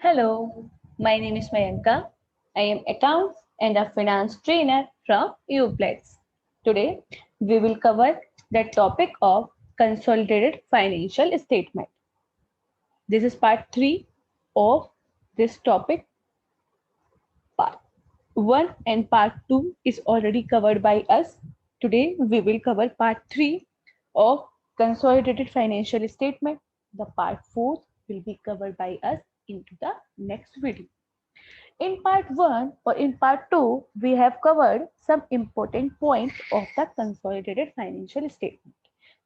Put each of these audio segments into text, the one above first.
Hello, my name is Mayanka. I am accounts and a finance trainer from UPLEX. Today, we will cover the topic of consolidated financial statement. This is part 3 of this topic. Part 1 and part 2 is already covered by us. Today, we will cover part 3 of consolidated financial statement. The part 4 will be covered by us into the next video. In part 1 or in part 2, we have covered some important points of the consolidated financial statement.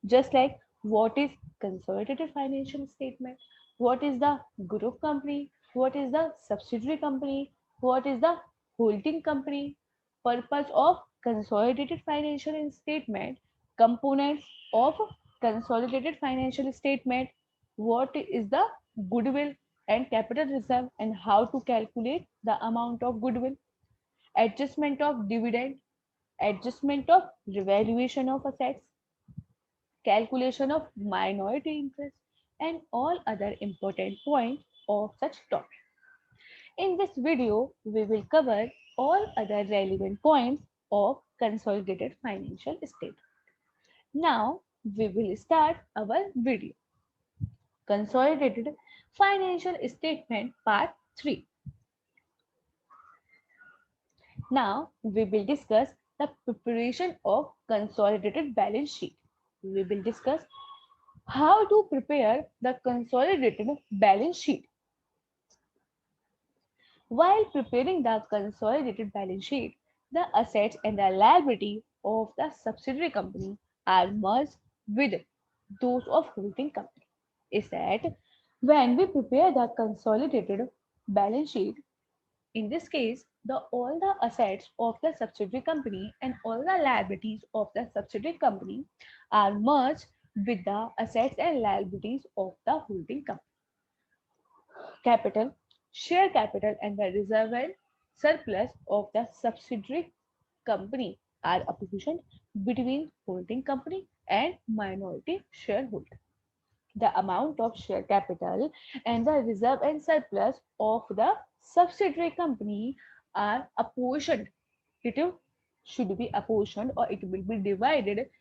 Just like what is consolidated financial statement, what is the group company, what is the subsidiary company, what is the holding company, purpose of consolidated financial statement, components of consolidated financial statement, what is the goodwill and capital reserve and how to calculate the amount of goodwill, adjustment of dividend, adjustment of revaluation of assets, calculation of minority interest, and all other important points of such topic. In this video, we will cover all other relevant points of consolidated financial statement. Now, we will start our video. Consolidated financial statement part 3. Now, we will discuss the preparation of consolidated balance sheet. We will discuss how to prepare the consolidated balance sheet. While preparing the consolidated balance sheet, the assets and the liability of the subsidiary company are merged with those of holding company. Is that when we prepare the consolidated balance sheet, in this case, all the assets of the subsidiary company and all the liabilities of the subsidiary company are merged with the assets and liabilities of the holding company. Capital, share capital and the reserve and surplus of the subsidiary company are apportioned between holding company and minority shareholder. The amount of share capital and the reserve and surplus of the subsidiary company are apportioned. It should be apportioned or it will be divided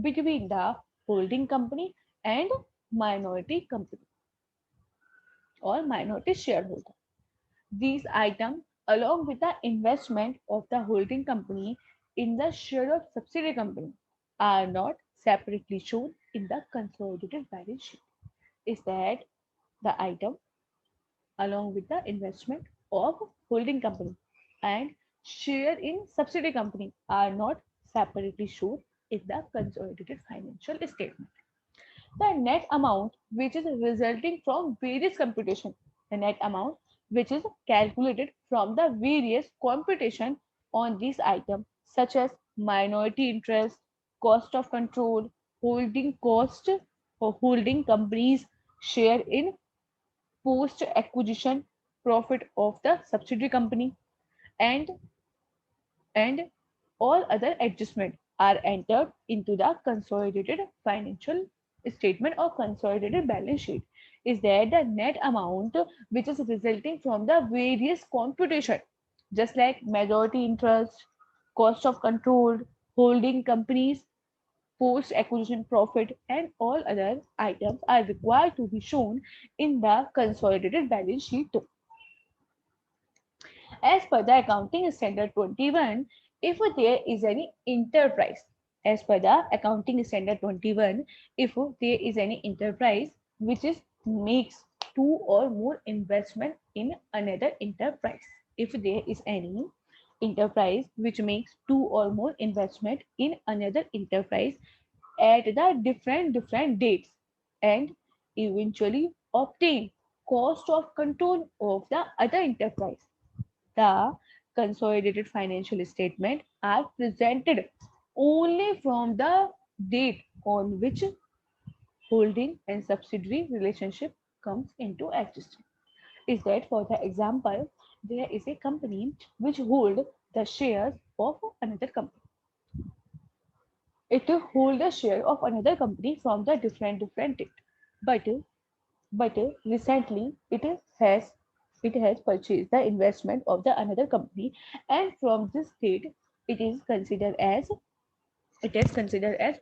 between the holding company and minority company or minority shareholder. These items, along with the investment of the holding company in the share of subsidiary company, are not separately shown in the consolidated balance sheet. Is that the item along with the investment of holding company and share in subsidiary company are not separately shown in the consolidated financial statement. The net amount which is resulting from various computation, the net amount which is calculated from the various computation on these items such as minority interest, cost of control, holding cost or holding companies share in post acquisition profit of the subsidiary company and and all other adjustments are entered into the consolidated financial statement or consolidated balance sheet. Is there the net amount which is resulting from the various computation, just like majority interest, cost of control, holding companies, post acquisition profit, and all other items are required to be shown in the consolidated balance sheet too. As per the accounting standard 21, if there is any enterprise, as per the accounting standard 21, if there is any enterprise which is makes two or more investment in another enterprise, if there is any enterprise which makes two or more investment in another enterprise at the different dates and eventually obtain cost of control of the other enterprise, the consolidated financial statement are presented only from the date on which holding and subsidiary relationship comes into existence. Is that, for the example, there is a company which hold the shares of another company. It hold the share of another company from the different date. But but recently it has it has purchased the investment of the another company, and from this date it is considered as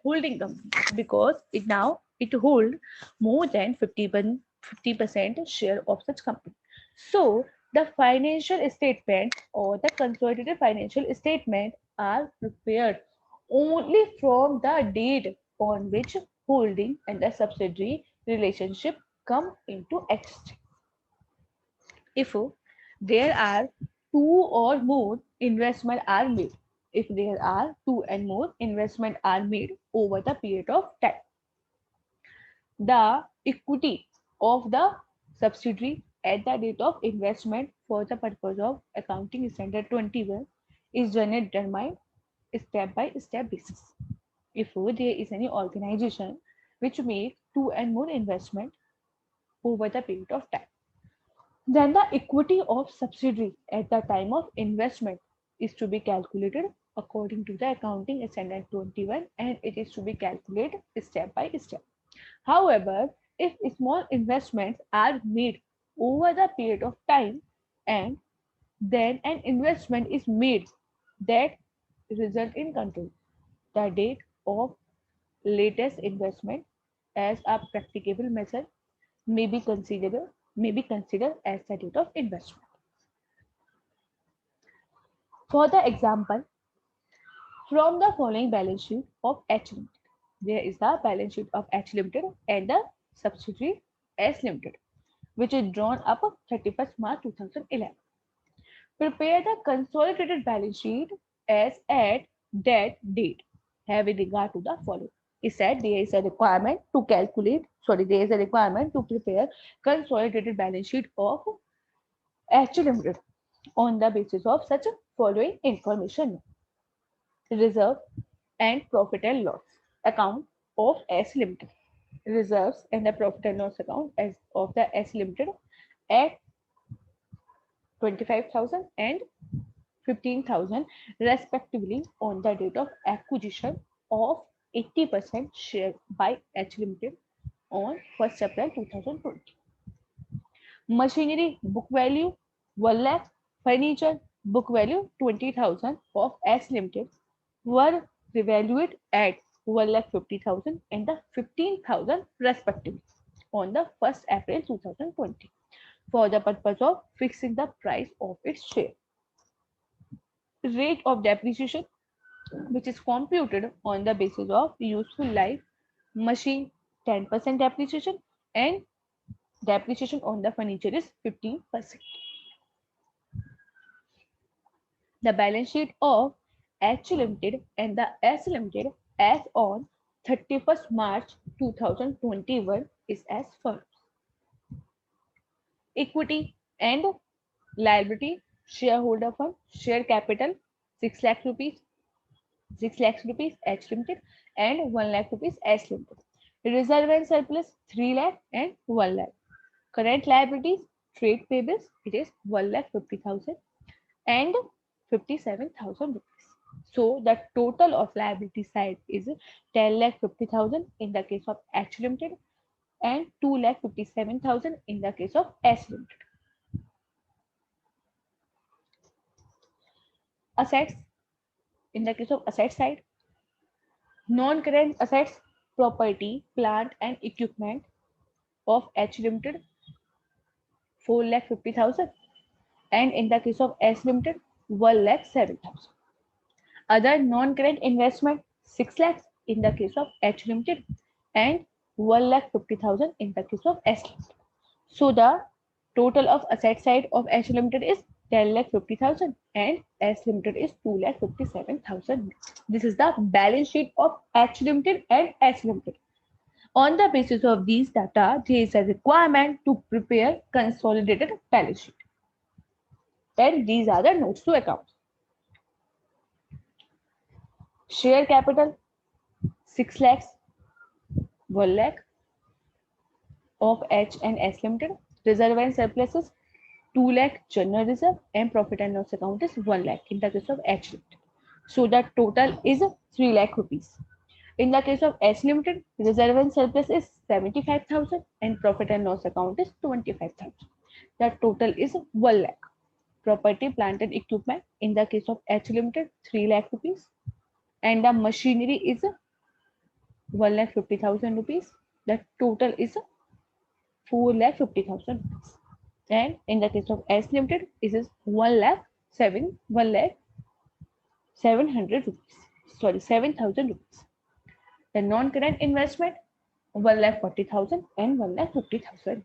holding company, because it hold more than 50% share of such company. So the financial statement or the consolidated financial statement are prepared only from the date on which holding and the subsidiary relationship come into existence. If there are two or more investment are made, if there are two and more investment are made over the period of time, the equity of the subsidiary at the date of investment for the purpose of accounting standard 21 is generally determined step by step basis. If there is any organization which make two and more investment over the period of time, then the equity of subsidiary at the time of investment is to be calculated according to the accounting standard 21, and it is to be calculated step by step. However, if small investments are made over the period of time and then an investment is made that result in control, the date of latest investment as a practicable method may be considered as the date of investment. For the example, from the following balance sheet of H Limited, there is the balance sheet of H Limited and the subsidiary S Limited, which is drawn up 31st March 2011. Prepare the consolidated balance sheet as at that date, having regard to the following. It said there is a requirement to there is a requirement to prepare consolidated balance sheet of H Limited on the basis of such following information: reserve and profit and loss account of S Limited, reserves and the profit and loss account as of the S Limited at 25,000 and 15,000 respectively on the date of acquisition of 80% share by H Limited on 1st April 2020. Machinery book value 1 lakh, furniture book value 20,000 of S Limited were revalued at 1,50,000 and the 15,000 respectively on the 1st April 2020 for the purpose of fixing the price of its share. Rate of depreciation, which is computed on the basis of useful life machine, 10% depreciation, and depreciation on the furniture is 15%. The balance sheet of H Limited and the S Limited as on 31st March 2021 is as follows. Equity and liability, shareholder fund, share capital 6 lakh rupees, 6 lakhs rupees H Limited and 1 lakh rupees S Limited. Reserve and surplus 3 lakh and 1 lakh. Current liabilities, trade payables, it is 1,50,000 and 57,000 rupees. So the total of liability side is 10,50,000 in the case of H Limited and 2,57,000 in the case of S Limited. Assets, in the case of asset side, non-current assets, property, plant and equipment of H Limited 4,50,000 and in the case of S Limited 1,07,000. Other non-current investment 6 lakhs in the case of H Limited and 1,50,000 in the case of S Limited. So the total of asset side of H Limited is 10,50,000 and S Limited is 2,57,000. This is the balance sheet of H Limited and S Limited. On the basis of these data, there is a requirement to prepare consolidated balance sheet. Then these are the notes to accounts. Share capital 6 lakhs, 1 lakh of H and S Limited. Reserve and surpluses 2 lakh general reserve and profit and loss account is 1 lakh in the case of H Limited. So the total is 3 lakh rupees. In the case of S Limited, reserve and surplus is 75,000 and profit and loss account is 25,000. The total is 1 lakh. Property, plant and equipment in the case of H Limited 3 lakh rupees, and the machinery is 1,50,000 rupees. The total is 4,50,000 rupees. And in the case of S Limited, it is 1,700 rupees. Sorry, 7,000 rupees. The non-current investment 1,40,000 and 1,50,000.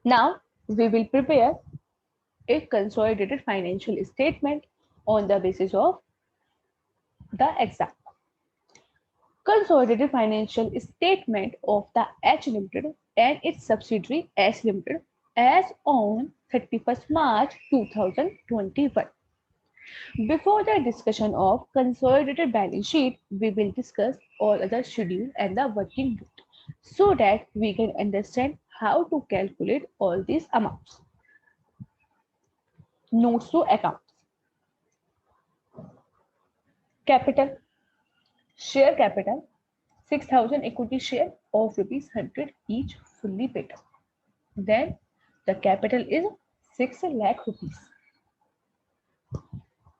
Now we will prepare a consolidated financial statement on the basis of the exam. Consolidated financial statement of the H Limited and its subsidiary S Limited as on 31st March 2021. Before the discussion of consolidated balance sheet, we will discuss all other schedule and the working note so that we can understand how to calculate all these amounts. Notes to accounts. Capital. Share capital 6,000 equity share of rupees 100 each fully paid up. Then the capital is 6 lakh rupees.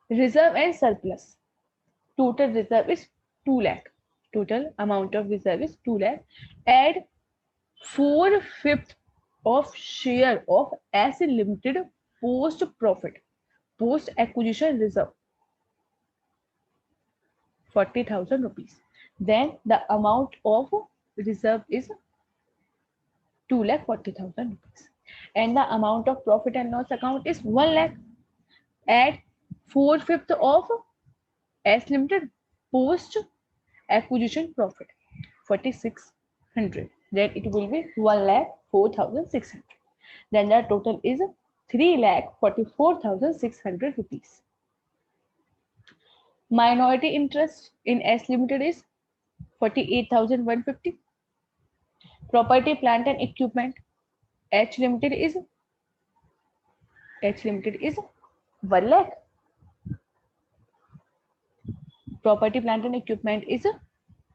Reserve and surplus. Total reserve is 2 lakh. Total amount of reserve is 2 lakh. Add 4/5 of share of S Limited post profit, post acquisition reserve 40,000 rupees. Then the amount of reserve is 2,40,000 rupees. And the amount of profit and loss account is 1 lakh. Add 4/5 of S Limited post acquisition profit 4,600. Then it will be 1,04,600. Then the total is 3,44,600 rupees. Minority interest in S Limited is 48,150. Property, plant and equipment H Limited is 1 lakh. Property, plant and equipment is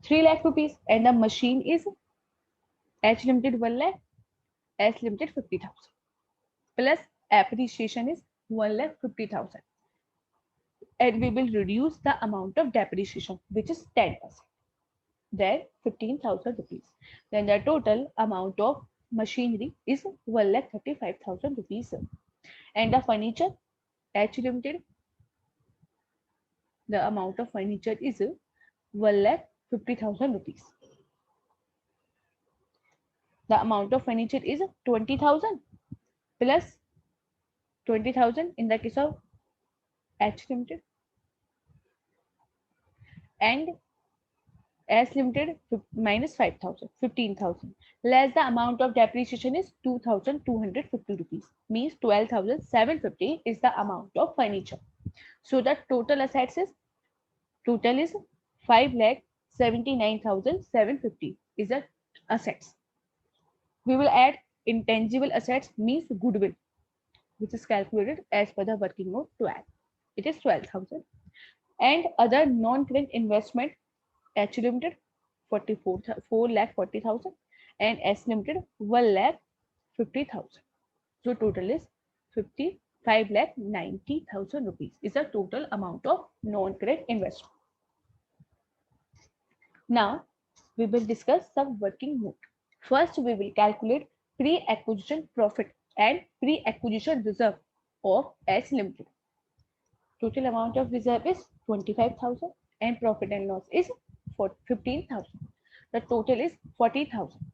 3 lakh rupees, and the machine is H Limited 1 lakh, S Limited 50,000. Plus appreciation is 1,50,000. And we will reduce the amount of depreciation, which is 10%. Then 15,000 rupees. Then the total amount of machinery is 1,35,000 rupees. And the furniture, H Limited, the amount of furniture is 1,50,000 rupees. The amount of furniture is 20,000 plus 20,000 in the case of H Limited, and S Limited minus 5,000, 15,000. Less the amount of depreciation is 2,250 rupees. Means 12,750 is the amount of furniture. So the total assets is 5,79,750 is the assets. We will add intangible assets, means goodwill, which is calculated as per the working note 12. It is 12,000. And other non-current investment, H Limited 4,40,000 and S Limited 1,50,000. So total is 5,90,000 rupees is the total amount of non-current investment. Now we will discuss some working note. First, we will calculate pre-acquisition profit and pre-acquisition reserve of S Limited. Total amount of reserve is 25,000 and profit and loss is 15,000. The total is 40,000.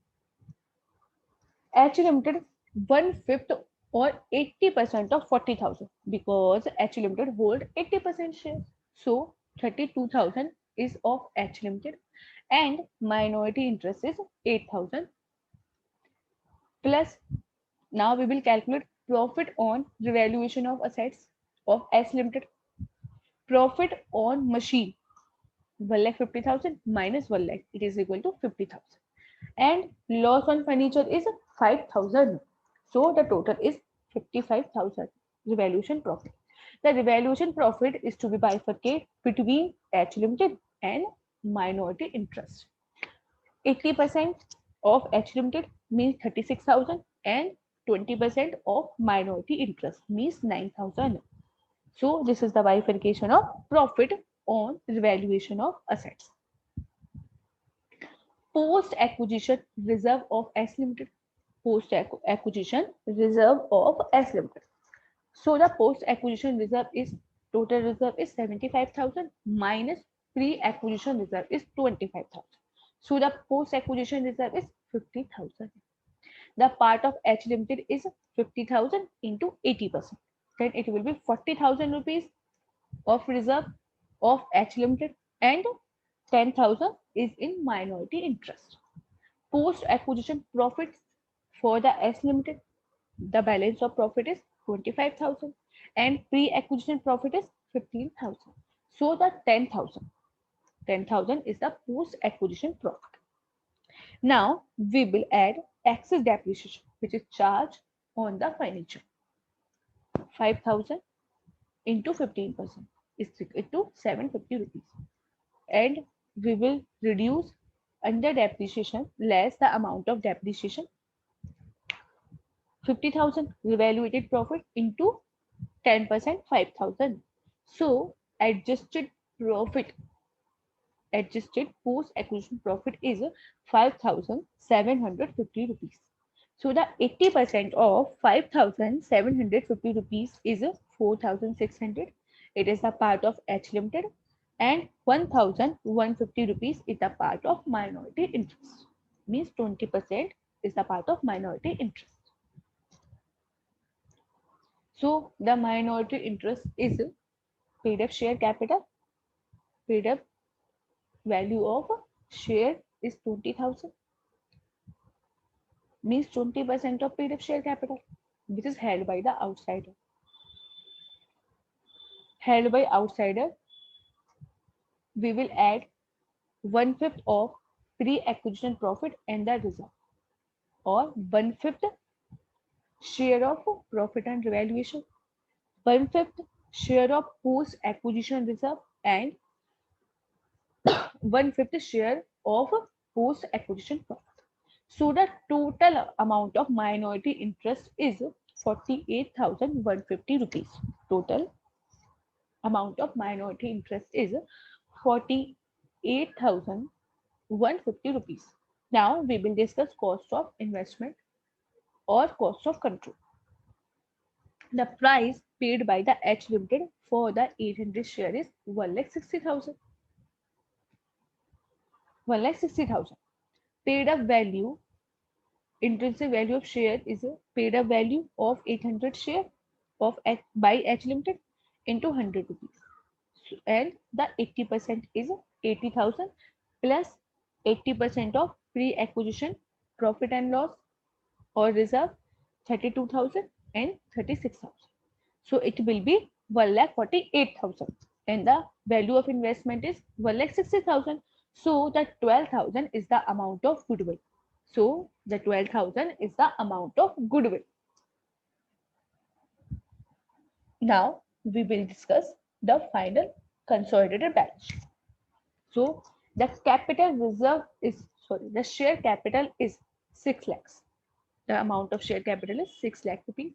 H Limited 1/5 or 80% of 40,000 because H Limited hold 80% share. So 32,000 is of H Limited and minority interest is 8,000. Plus, now we will calculate profit on revaluation of assets of S Limited. Profit on machine 1,50,000 minus 1 lakh, it is equal to 50,000. And loss on furniture is 5,000. So the total is 55,000 revaluation profit. The revaluation profit is to be bifurcated between H Limited and minority interest. 80% of H Limited means 36,000 and 20% of minority interest, means 9,000. So this is the bifurcation of profit on revaluation of assets. Post acquisition reserve of S Limited. Post acquisition reserve of S Limited. So the post acquisition reserve is, total reserve is 75,000 minus pre acquisition reserve is 25,000. So the post acquisition reserve is 50,000. The part of H Limited is 50,000 into 80%. Then it will be 40,000 rupees of reserve of H Limited, and 10,000 is in minority interest. Post acquisition profit for the S Limited, the balance of profit is 25,000 and pre acquisition profit is 15,000. So the 10,000 is the post acquisition profit. Now we will add excess depreciation, which is charged on the furniture. 5,000 into 15% is equal to 750 rupees. And we will reduce under depreciation less the amount of depreciation. 50,000 revaluated profit into 10%, 5,000. So adjusted profit, adjusted post acquisition profit is 5,750 rupees. So the 80% of 5,750 rupees is 4,600. It is a part of H Limited, and 1,150 rupees is the part of minority interest. Means 20% is the part of minority interest. So the minority interest is paid up share capital. Paid up value of share is 20,000. Means 20% of paid up share capital, which is held by the outsider. Held by outsider, we will add 1/5 of pre-acquisition profit and the reserve, or 1/5 share of profit and revaluation, 1/5 share of post-acquisition reserve, and 1/5 share of post-acquisition profit. So the total amount of minority interest is 48,150 rupees. Total amount of minority interest is 48,150 rupees. Now we will discuss cost of investment or cost of control. The price paid by the H Limited for the 800 share is 1,60,000. 1,60,000. Paid up value, intrinsic value of share is a paid up value of 800 share of by H Limited into 100 rupees. And the 80% is 80,000 plus 80% of pre-acquisition profit and loss or reserve 32,000 and 36,000. So it will be 1,48,000 and the value of investment is 1,60,000. So the 12,000 is the amount of goodwill. So the 12,000 is the amount of goodwill. Now we will discuss the final consolidated balance sheet. So the capital reserve is, the share capital is 6 lakhs. The amount of share capital is 6 lakh rupees.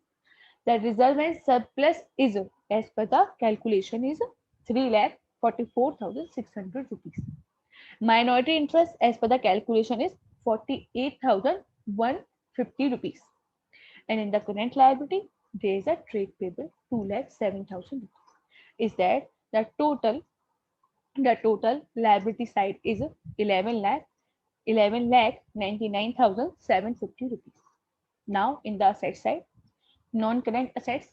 The reserve and surplus is, as per the calculation, is 3,44,600 rupees. Minority interest as per the calculation is 48,150 rupees. And in the current liability, there is a trade payable 2,07,000 rupees. Is that the total liability side is 11,99,750 rupees. Now in the asset side, non-current assets,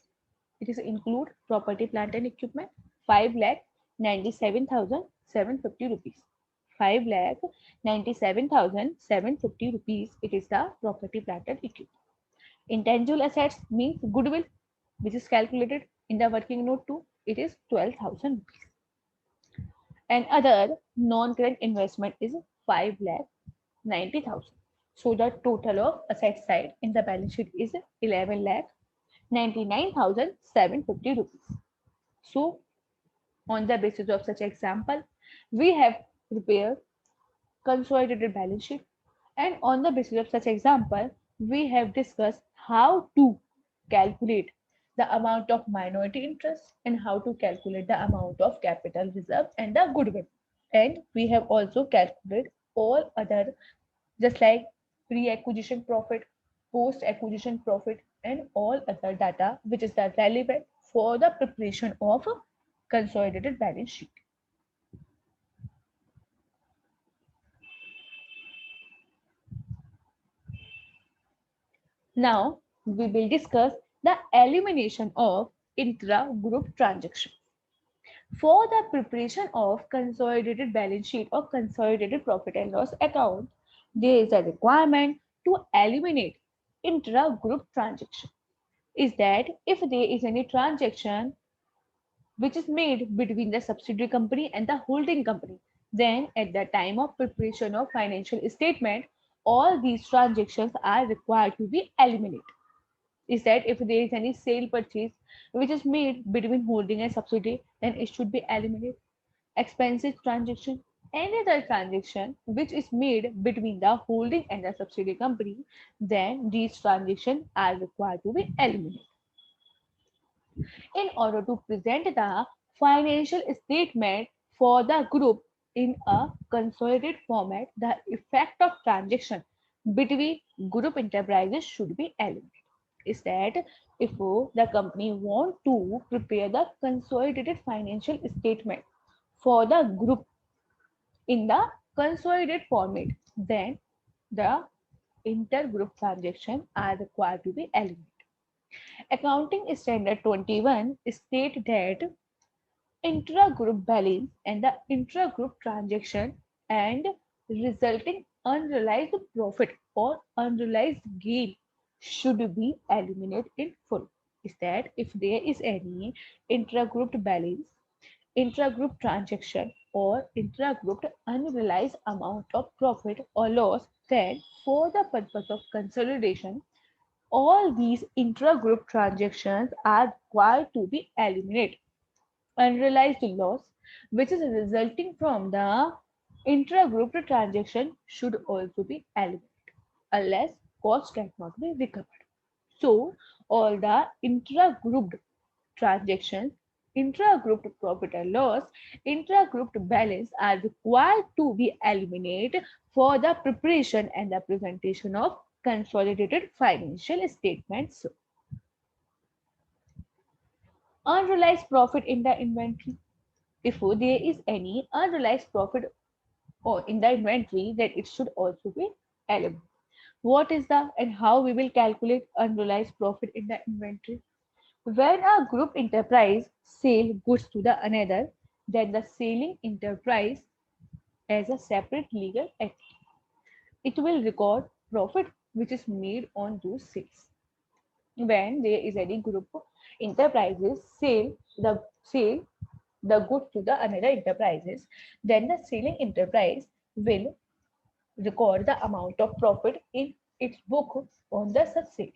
it is include property, plant and equipment 5,97,750 rupees. 5,97,750 rupees. It is the property, plant and equipment. Intangible assets means goodwill, which is calculated in the working note 2. It is 12,000 rupees. And other non-current investment is 5,90,000. So the total of asset side in the balance sheet is 11,99,750 rupees. So on the basis of such example, we have prepared consolidated balance sheet, and on the basis of such example, we have discussed how to calculate the amount of minority interest and how to calculate the amount of capital reserve and the goodwill. And we have also calculated all other, just like pre-acquisition profit, post-acquisition profit, and all other data which is that relevant for the preparation of a consolidated balance sheet. Now we will discuss the elimination of intra-group transaction. For the preparation of consolidated balance sheet or consolidated profit and loss account, there is a requirement to eliminate intra-group transaction. Is that if there is any transaction which is made between the subsidiary company and the holding company, then at the time of preparation of financial statement, all these transactions are required to be eliminated. Is that if there is any sale purchase which is made between holding and subsidiary, then it should be eliminated. Expenses transaction, any other transaction which is made between the holding and the subsidiary company, then these transactions are required to be eliminated. In order to present the financial statement for the group in a consolidated format, the effect of transaction between group enterprises should be eliminated. Is that if the company want to prepare the consolidated financial statement for the group in the consolidated format, then the intergroup transactions are required to be eliminated. Accounting Standard 21 state that intra-group balance and the intra-group transaction and resulting unrealized profit or unrealized gain should be eliminated in full. Is that if there is any intra-group balance, intra-group transaction or intra-group unrealized amount of profit or loss, then for the purpose of consolidation, all these intra-group transactions are required to be eliminated. Unrealized loss, which is resulting from the intra-group transaction, should also be eliminated unless cost cannot be recovered. So, all the intra-grouped transactions, intra-grouped profit and loss, intra-grouped balance are required to be eliminated for the preparation and the presentation of consolidated financial statements. Unrealized profit in the inventory. If there is any unrealized profit or in the inventory, then it should also be eliminated. What is the and how we will calculate unrealized profit in the inventory? When a group enterprise sell goods to the another, then the selling enterprise as a separate legal entity. It will record profit which is made on those sales. When there is any group of enterprises sell the goods to the another enterprises, then the selling enterprise will record the amount of profit in its book on the such sale.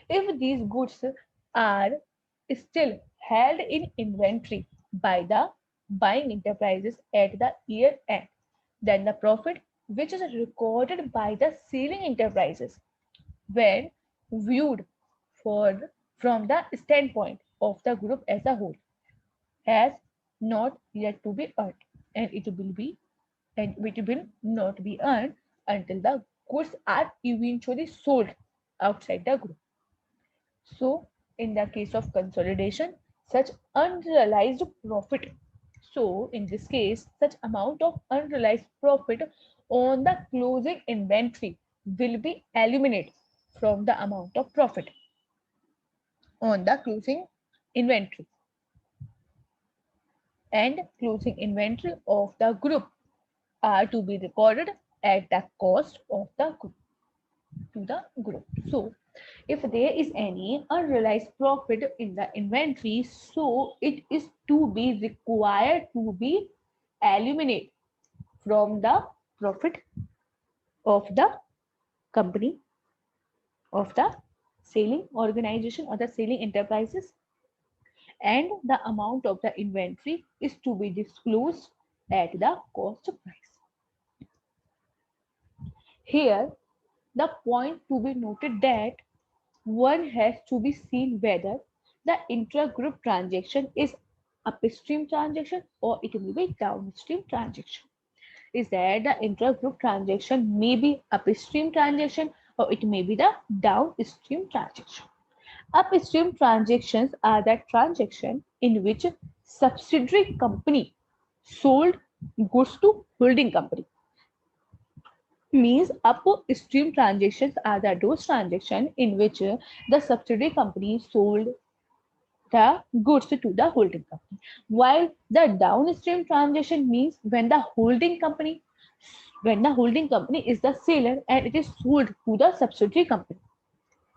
If these goods are still held in inventory by the buying enterprises at the year end, then the profit which is recorded by the selling enterprises when viewed for from the standpoint of the group as a whole has not yet to be earned, and it will not be earned until the goods are eventually sold outside the group. So, in the case of consolidation, such unrealized profit. So, in this case, such amount of unrealized profit on the closing inventory will be eliminated from the amount of profit on the closing inventory, and closing inventory of the group are to be recorded at the cost of the group to the group. So, if there is any unrealized profit in the inventory, so it is to be required to be eliminated from the profit of the company, of the selling organization or the selling enterprises, and the amount of the inventory is to be disclosed at the cost price. Here, the point to be noted that one has to be seen whether the intra-group transaction is upstream transaction or it may be downstream transaction. Is that the intra-group transaction may be upstream transaction or it may be the downstream transaction. Upstream transactions are the transaction in which subsidiary company sold goods to holding company. Means upstream transactions are the those transactions in which the subsidiary company sold the goods to the holding company. While the downstream transaction means when the holding company is the seller and it is sold to the subsidiary company,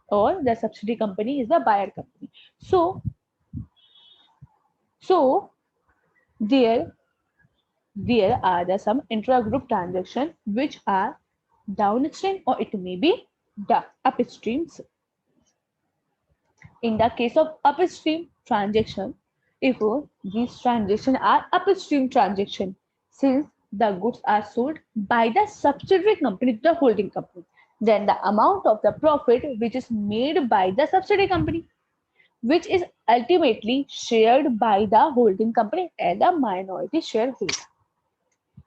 or the subsidiary company is the buyer company. So there there are some intra-group transactions which are downstream or it may be the upstream. In the case of upstream transaction, if these transactions are upstream transaction, since the goods are sold by the subsidiary company to the holding company, then the amount of the profit which is made by the subsidiary company, which is ultimately shared by the holding company and the minority shareholder.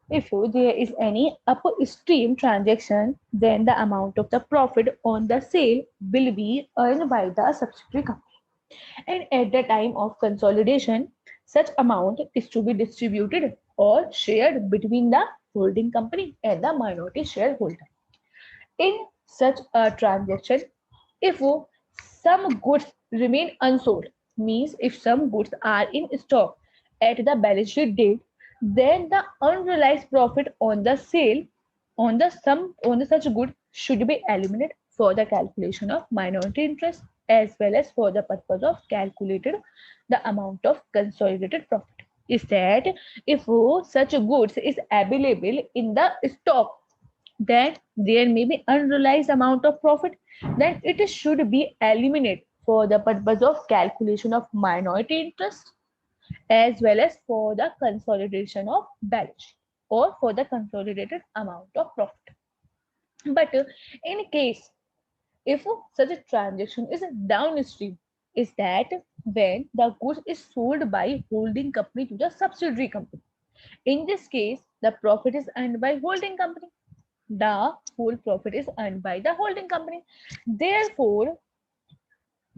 If there is any upstream transaction, then the amount of the profit on the sale will be earned by the subsidiary company. And at the time of consolidation, such amount is to be distributed or shared between the holding company and the minority shareholder. In such a transaction, if some goods remain unsold, means if some goods are in stock at the balance sheet date, then the unrealized profit on the sale on the such good should be eliminated for the calculation of minority interest as well as for the purpose of calculated the amount of consolidated profit. Is that if such goods is available in the stock, that there may be unrealized amount of profit, then it should be eliminated for the purpose of calculation of minority interest as well as for the consolidation of balance sheet or for the consolidated amount of profit. But in case if such a transaction is downstream, is that when the goods is sold by holding company to the subsidiary company. In this case, the profit is earned by holding company. The whole profit is earned by the holding company. Therefore,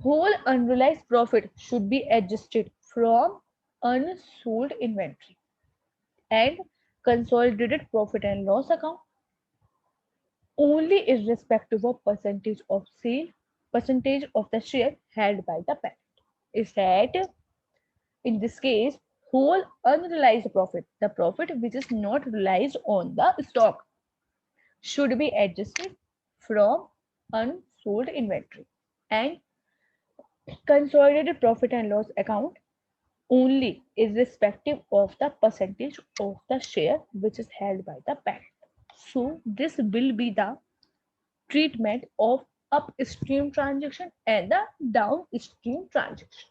whole unrealized profit should be adjusted from unsold inventory and consolidated profit and loss account only irrespective of percentage of the share held by the parent. Is that in this case, whole unrealized profit, the profit which is not realized on the stock, should be adjusted from unsold inventory and consolidated profit and loss account only irrespective of the percentage of the share which is held by the parent. So this will be the treatment of upstream transaction and the downstream transaction.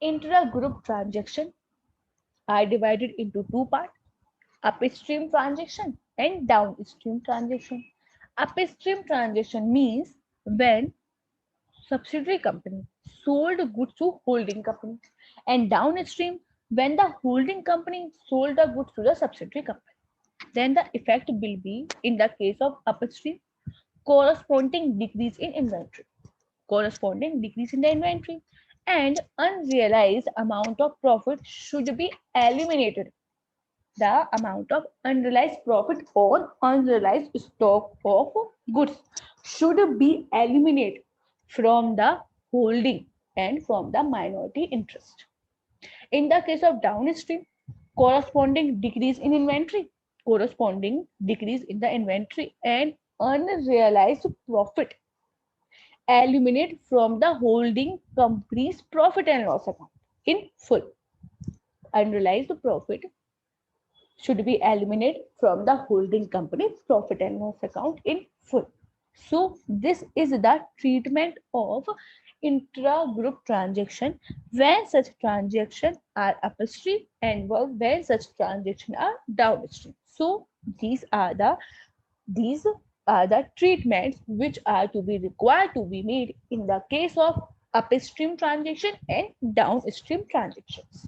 Intra-group transaction are divided into two parts: upstream transaction and downstream transaction. Upstream transaction means when subsidiary company sold goods to holding company, and downstream when the holding company sold the goods to the subsidiary company. Then the effect will be in the case of upstream corresponding decrease in inventory, corresponding decrease in the inventory, and unrealized amount of profit should be eliminated. The amount of unrealized profit on unrealized stock of goods should be eliminated from the holding and from the minority interest. In the case of downstream, corresponding decrease in inventory, corresponding decrease in the inventory and unrealized profit eliminate from the holding company's profit and loss account in full. Unrealized profit should be eliminated from the holding company's profit and loss account in full. So this is the treatment of intra-group transaction when such transactions are upstream and when such transactions are downstream. So these are the treatments which are to be required to be made in the case of upstream transaction and downstream transactions.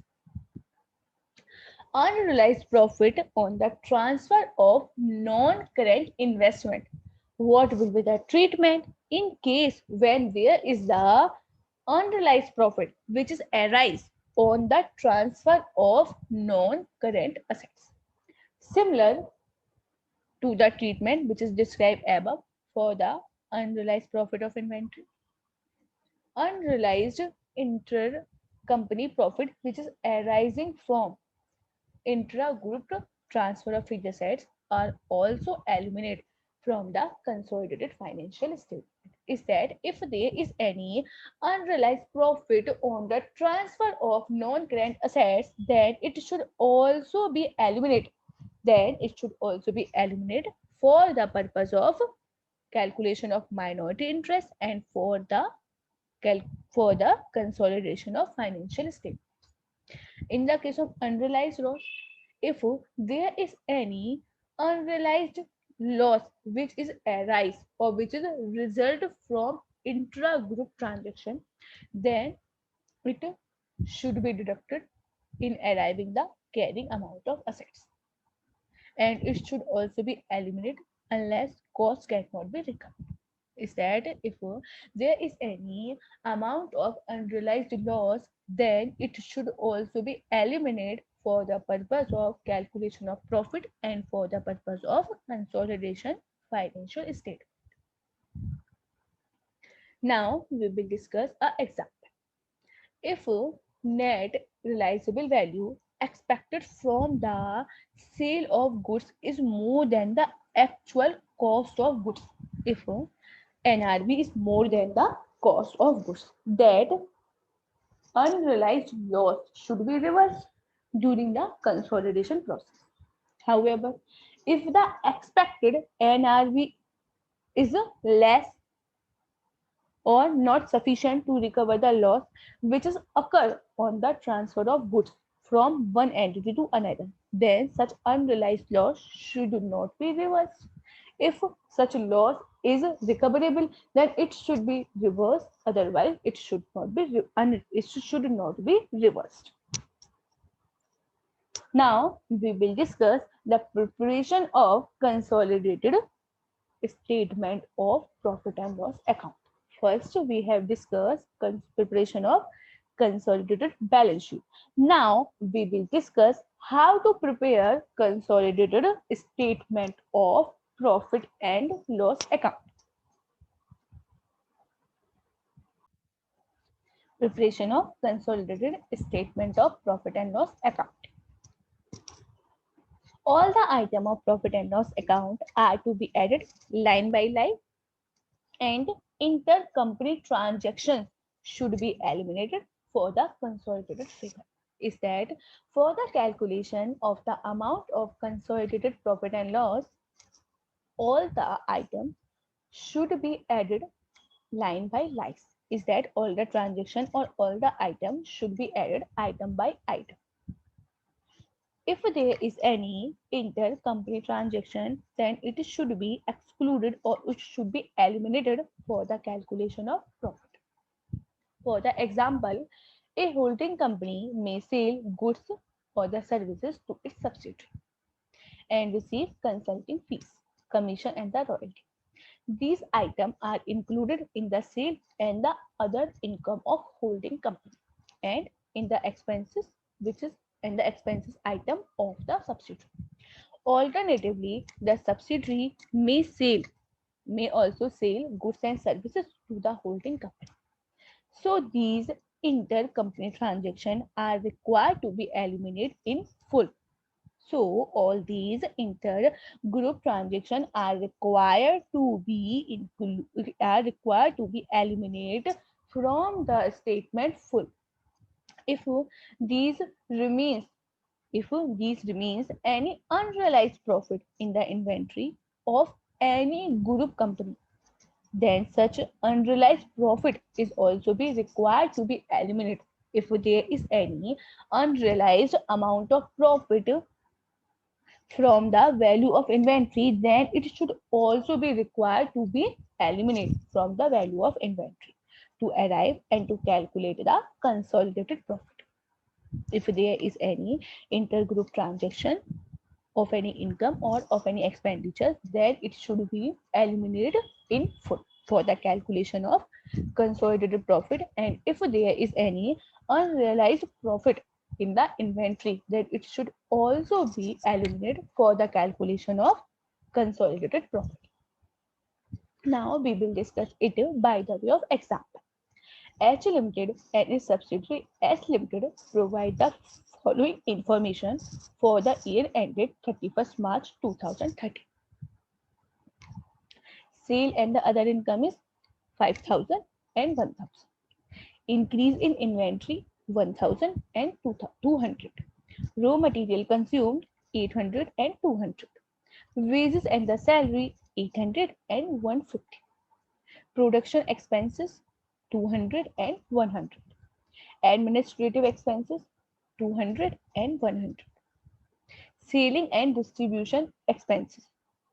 Unrealized profit on the transfer of non-current investment. What will be the treatment in case when there is the unrealized profit which is arise on the transfer of non-current assets? Similar to the treatment which is described above for the unrealized profit of inventory. Unrealized inter-company profit which is arising from intra-group transfer of fixed assets are also eliminated from the consolidated financial statement. Is that if there is any unrealized profit on the transfer of non-current assets, then it should also be eliminated. Then it should also be eliminated for the purpose of calculation of minority interest and for the consolidation of financial statement. In the case of unrealized loss, if there is any unrealized loss which is arise or which is a result from intra-group transaction, then it should be deducted in arriving the carrying amount of assets, and it should also be eliminated unless cost cannot be recovered. Is that if there is any amount of unrealized loss, then it should also be eliminated for the purpose of calculation of profit and for the purpose of consolidation financial statement. Now we will discuss an example. If net realizable value expected from the sale of goods is more than the actual cost of goods, if NRV is more than the cost of goods, that unrealized loss should be reversed during the consolidation process. However, if the expected NRV is less or not sufficient to recover the loss which is occur on the transfer of goods from one entity to another, then such unrealized loss should not be reversed. If such loss is recoverable, then it should be reversed. Otherwise, it should not be reversed. Now we will discuss the preparation of consolidated statement of profit and loss account. First, we have discussed preparation of consolidated balance sheet. Now, we will discuss how to prepare consolidated statement of profit and loss account. Preparation of consolidated statement of profit and loss account. All the items of profit and loss account are to be added line by line, and intercompany transactions should be eliminated for the consolidated figure. Is that for the calculation of the amount of consolidated profit and loss, all the items should be added line by line. Is that all the transaction or all the items should be added item by item. If there is any intercompany transaction, then it should be excluded or it should be eliminated for the calculation of profit. For the example, a holding company may sell goods or the services to its subsidiary and receive consulting fees, commission, and the royalty. These items are included in the sale and the other income of holding company and in the expenses, which is in the expenses item of the subsidiary. Alternatively, the subsidiary may also sell goods and services to the holding company. So these intercompany transactions are required to be eliminated in full. So all these inter-group transactions are required to be eliminated from the statement full. If these remains any unrealized profit in the inventory of any group company, then such unrealized profit is also be required to be eliminated. If there is any unrealized amount of profit from the value of inventory, then it should also be required to be eliminated from the value of inventory to arrive and to calculate the consolidated profit. If there is any intergroup transaction of any income or of any expenditure, then it should be eliminated in full for the calculation of consolidated profit. And if there is any unrealized profit in the inventory, then it should also be eliminated for the calculation of consolidated profit. Now we will discuss it by the way of example. H Limited and its subsidiary S Limited provide the following information for the year ended 31st March 2030. Sale and the other income is 5,000 and 1,000. Increase in inventory 1,000 and 200. Raw material consumed 800 and 200. Wages and the salary 800 and 150. Production expenses 200 and 100. Administrative expenses 200 and 100. Selling and distribution expenses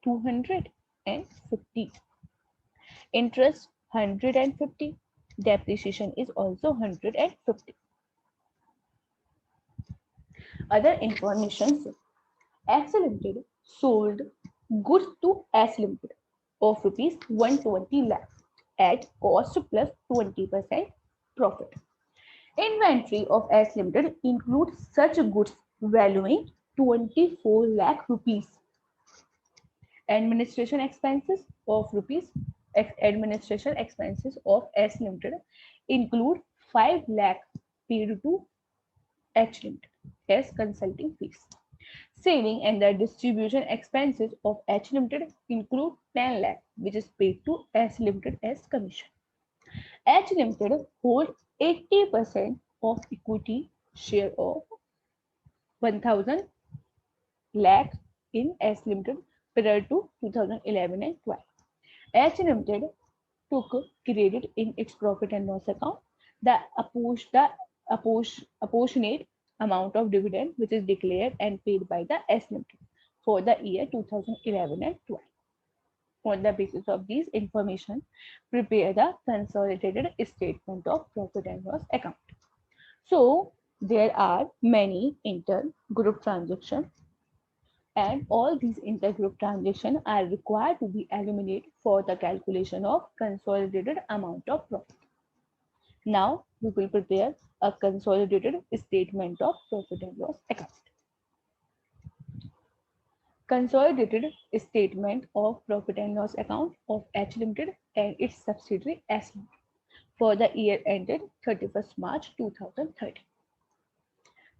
250. Interest 150. Depreciation is also 150. Other information: S Limited sold goods to S Limited of rupees 120 lakh at cost plus 20% profit. Inventory of S Limited includes such goods valuing 24 lakh rupees. Administration expenses of S Limited include 5 lakh paid to H Limited as consulting fees. Selling and the distribution expenses of H Limited include 10 lakh, which is paid to S Limited as commission. H Limited holds 80% of equity share of 1,000 lakh in S Limited prior to 2011 and 12. H Limited took credit in its profit and loss account the apportionate amount of dividend which is declared and paid by the S Limited for the year 2011 and 12. On the basis of these information, prepare the consolidated statement of profit and loss account. So there are many inter-group transactions, and all these intergroup transactions are required to be eliminated for the calculation of consolidated amount of profit. Now we will prepare a consolidated statement of profit and loss account. Consolidated statement of profit and loss account of H Limited and its subsidiary S Limited for the year ended 31st March 2030.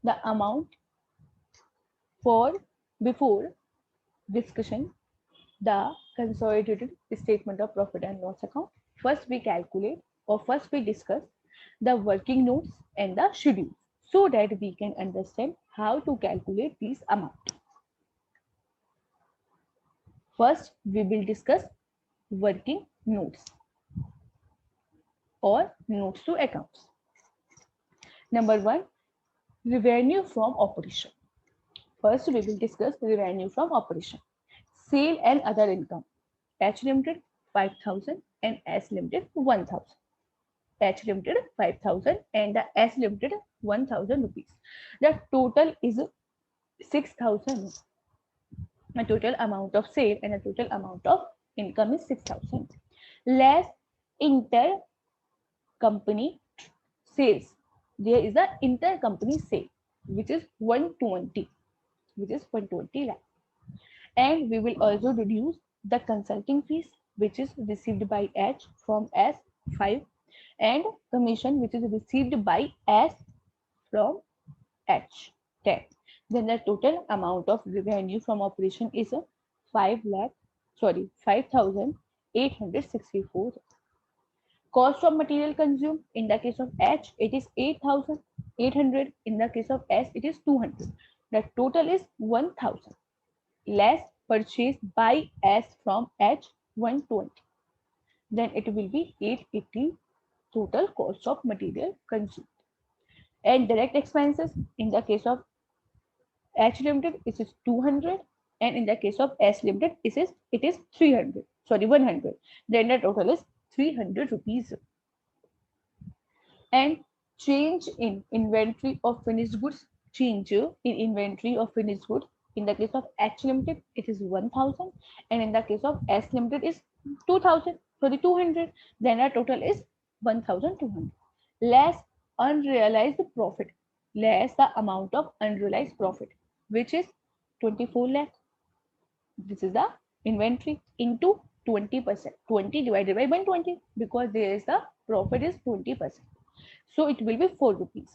The amount for before discussion the consolidated statement of profit and loss account, first we discuss the working notes and the schedule so that we can understand how to calculate these amounts. First, we will discuss working notes or notes to accounts. Number one, revenue from operation. First, we will discuss revenue from operation. Sale and other income. H Limited 5,000 and S Limited 1,000. H Limited 5,000 and the S Limited 1,000 rupees. The total is 6,000. The total amount of sale and the total amount of income is 6,000. Less intercompany sales. There is a intercompany sale which is 120 lakh. And we will also reduce the consulting fees which is received by H from S5 and commission which is received by S from H10. Then the total amount of revenue from operation is 5,864. Cost of material consumed in the case of H it is 8,800. In the case of S it is 200. The total is 1,000 less purchased by S from H 120. Then it will be 880 total cost of material consumed. And direct expenses in the case of H Limited it is 200 And in the case of S Limited, it is 300. Sorry, 100. Then the total is 300 rupees. And change in inventory of finished goods. Change in inventory of finished goods. In the case of H Limited, it is 1000, and in the case of S Limited is 2000. Sorry, 200. Then the total is 1200. Less unrealized profit. Less the amount of unrealized profit, which is 24 lakh. This is the inventory into 20%. 20 divided by 120, because there is the profit is 20%. So it will be 4 rupees.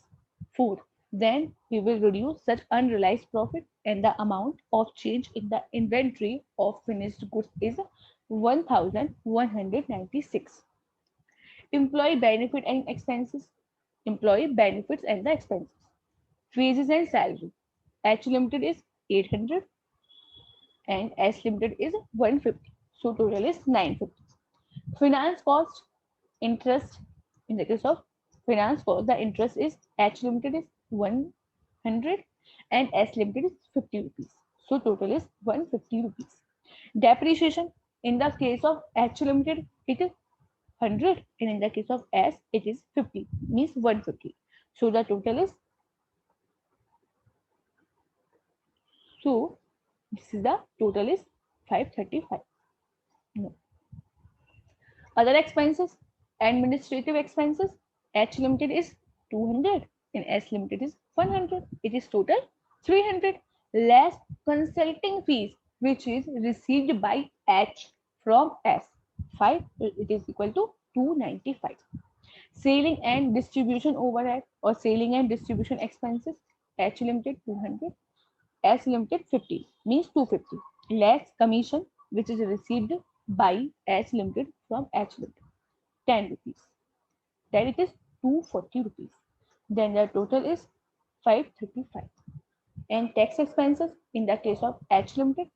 4. Then we will reduce such unrealized profit, and the amount of change in the inventory of finished goods is 1196. Employee benefit and expenses. Employee benefits and the expenses. Wages and salary. H Limited is 800 and S Limited is 150. So total is 950. Finance cost, interest. In the case of finance cost, the interest is H Limited is 100 and S Limited is 50 rupees. So total is 150 rupees. Depreciation, in the case of H Limited, it is 100, and in the case of S, it is 50, means 150. So the total is, so this is the total is 535. No. Other expenses, administrative expenses, H Limited is 200 and S Limited is 100. It is total 300, less consulting fees, which is received by H from S. 5, it is equal to 295. Selling and distribution overhead or selling and distribution expenses, H Limited 200, S Limited 50, means 250, less commission, which is received by S Limited from H Limited, 10 rupees. Then it is 240 rupees. Then the total is 535. And tax expenses, in the case of H Limited,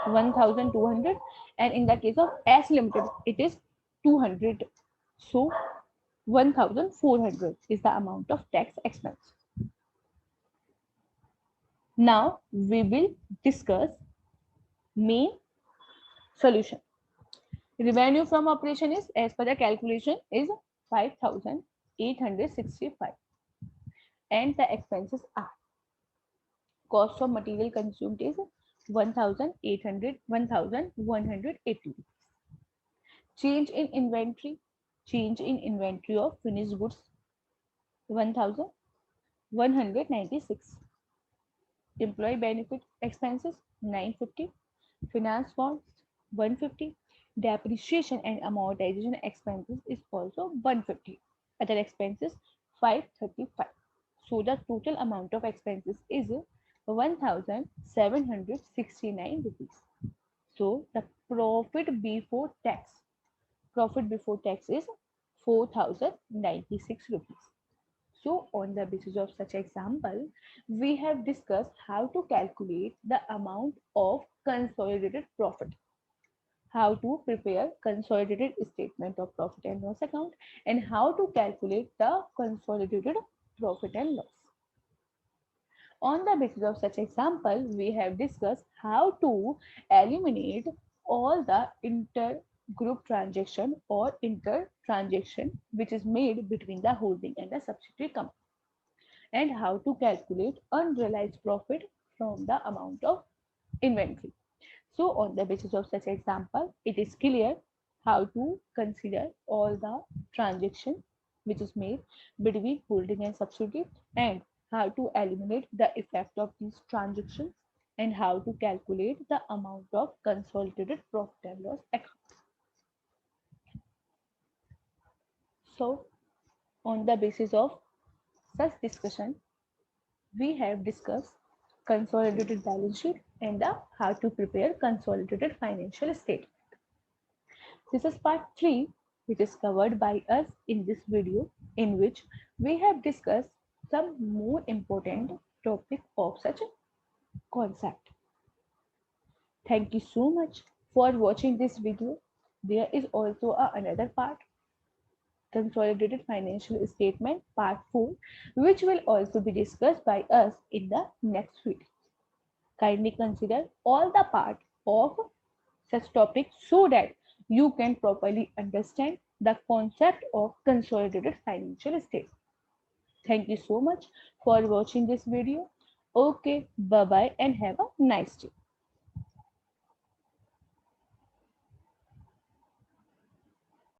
1200, and in the case of S Limited, it is 200. So 1400 is the amount of tax expense. Now we will discuss main solution. Revenue from operation is, as per the calculation, is 5865, and the expenses are cost of material consumed is 1180 rupees. Change in inventory of finished goods 1196. Employee benefit expenses 950. Finance cost 150. Depreciation and amortization expenses is also 150. Other expenses 535. So the total amount of expenses is 1769 rupees. So the profit before tax is 4096 rupees. So on the basis of such example, we have discussed how to calculate the amount of consolidated profit, how to prepare consolidated statement of profit and loss account, and how to calculate the consolidated profit and loss. On the basis of such example, we have discussed how to eliminate all the intergroup transaction or inter-transaction which is made between the holding and the subsidiary company, and how to calculate unrealized profit from the amount of inventory. So on the basis of such example, it is clear how to consider all the transaction which is made between holding and subsidiary, and how to eliminate the effect of these transactions, and how to calculate the amount of consolidated profit and loss account. So on the basis of such discussion, we have discussed consolidated balance sheet and the how to prepare consolidated financial statement. This is part 3, which is covered by us in this video, in which we have discussed some more important topic of such a concept. Thank you so much for watching this video. There is also another part, consolidated financial statement part 4, which will also be discussed by us in the next video. Kindly consider all the parts of such topic so that you can properly understand the concept of consolidated financial statement. Thank you so much for watching this video. Okay, bye bye and have a nice day.